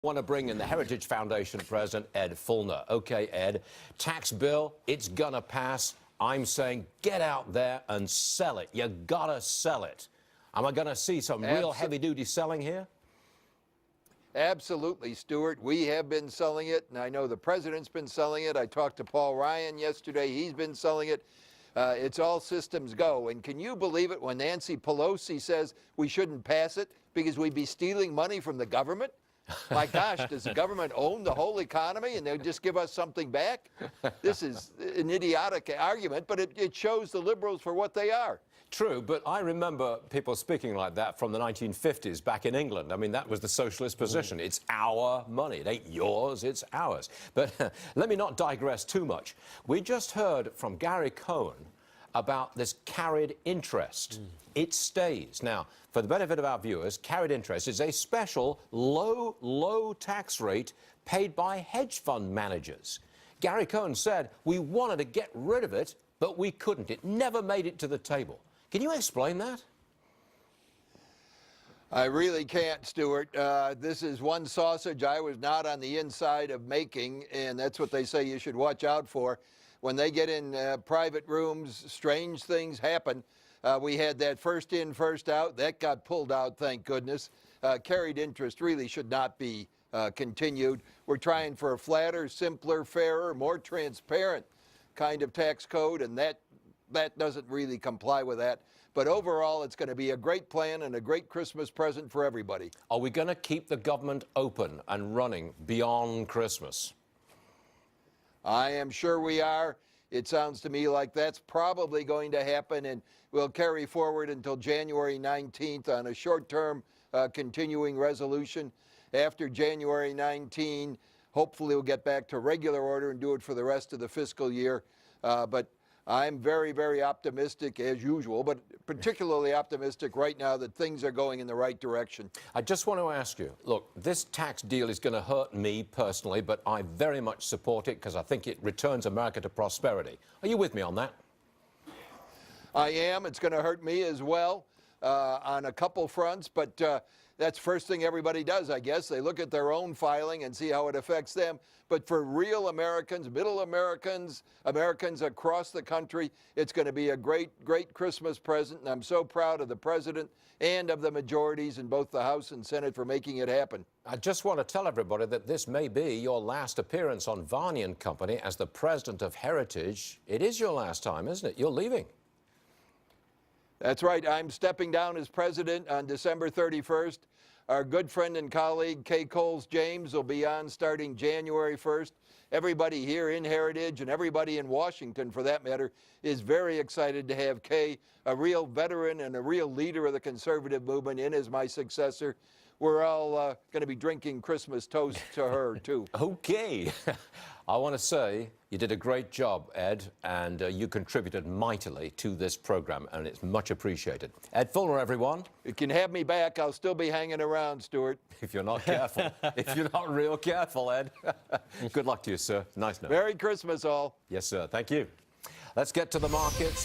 Want to bring in the Heritage Foundation president, Ed Feulner. Okay, Ed, tax bill, it's gonna pass. I'm saying get out there and sell it. You gotta sell it. Am I gonna see some real heavy-duty selling here? Absolutely, Stuart. We have been selling it, and I know the president's been selling it. I talked to Paul Ryan yesterday. He's been selling it. It's all systems go. And can you believe it when Nancy Pelosi says we shouldn't pass it because we'd be stealing money from the government? My gosh, does the government own the whole economy and they'll just give us something back? This is an idiotic argument, but it shows the liberals for what they are. True, but I remember people speaking like that from the 1950s back in England. I mean, that was the socialist position. It's our money. It ain't yours, it's ours. But let me not digress too much. We just heard from Varney Co about this carried interest. It stays. Now, for the benefit of our viewers, carried interest is a special low tax rate paid by hedge fund managers. Varney Co said we wanted to get rid of it, but we couldn't. It never made it to the table. Can you explain that? I really can't, Stuart. This is one sausage I was not on the inside of making, and that's what they say you should watch out for. When they get in private rooms, strange things happen. We had that first in, first out. That got pulled out, thank goodness. Carried interest really should not be continued. We're trying for a flatter, simpler, fairer, more transparent kind of tax code, and that doesn't really comply with that. But overall, it's going to be a great plan and a great Christmas present for everybody. Are we going to keep the government open and running beyond Christmas? I am sure we are. It sounds to me like that's probably going to happen, and we'll carry forward until January 19th on a short-term continuing resolution. After January 19, hopefully we'll get back to regular order and do it for the rest of the fiscal year. But I'm very, very optimistic, as usual, but particularly optimistic right now that things are going in the right direction. I just want to ask you, look, this tax deal is going to hurt me personally, but I very much support it because I think it returns America to prosperity. Are you with me on that? I am. It's going to hurt me as well on a couple fronts, but that's first thing everybody does, I guess. They look at their own filing and see how it affects them. But for real Americans, middle Americans, Americans across the country, it's going to be a great, great Christmas present. And I'm so proud of the president and of the majorities in both the House and Senate for making it happen. I just want to tell everybody that this may be your last appearance on Varney Company as the president of Heritage. It is your last time, isn't it? You're leaving. That's right. I'm stepping down as president on December 31st. Our good friend and colleague, Coles James, will be on starting January 1st. Everybody here in Heritage and everybody in Washington, for that matter, is very excited to have Kay, a real veteran and a real leader of the conservative movement, in as my successor. We're all going to be drinking Christmas toast to her, too. Okay. I want to say you did a great job, Ed, and you contributed mightily to this program, and it's much appreciated. Ed Feulner, everyone. You can have me back. I'll still be hanging around, Stuart. If you're not careful. If you're not real careful, Ed. Good luck to you, sir. Nice note. Merry Christmas, all. Yes, sir. Thank you. Let's get to the markets.